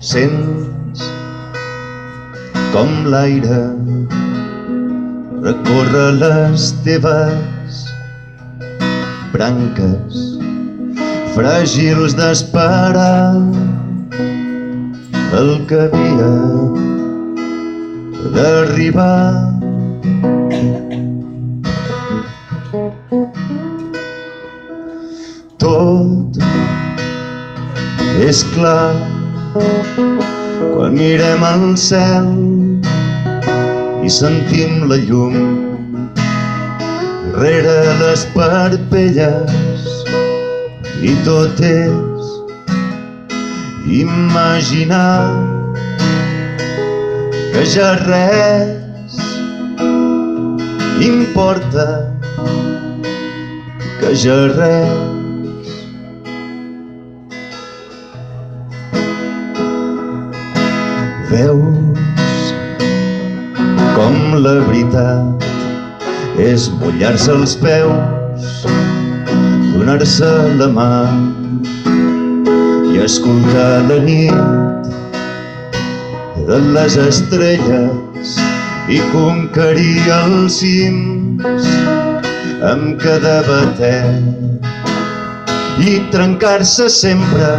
Sents com l'aire recorre les teves branques fràgils d'esperar el que havia d'arribar. Tot és clar quan mirem al cel i sentim la llum rere les parpelles, i tot és imaginar que ja res importa, que ja res veus com la veritat és mullar-se els peus, donar-se la mà i escoltar la nit de les estrelles i conquerir els cims amb cada batec i trencar-se sempre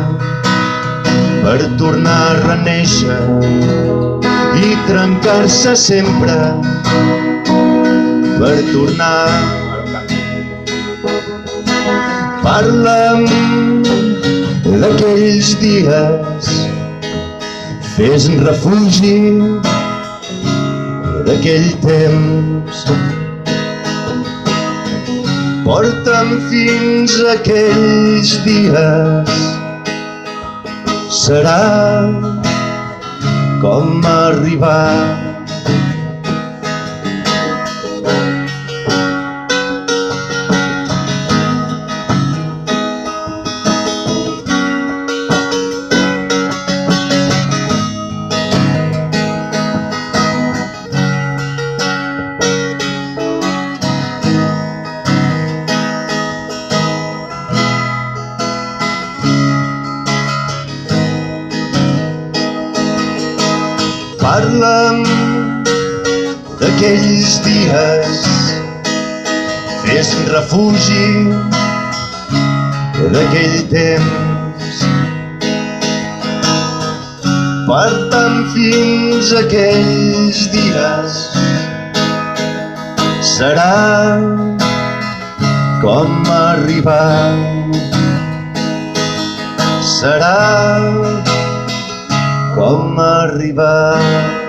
per tornar a renéixer i trencar-se sempre per tornar. Parla'm d'aquells dies, fes refugi d'aquell temps, porta'm fins a aquells dies. Serà com arribar. Parla'm d'aquells dies, fes refugi d'aquell temps, porta'm fins a aquells dies. Serà com arribar, serà com arribar.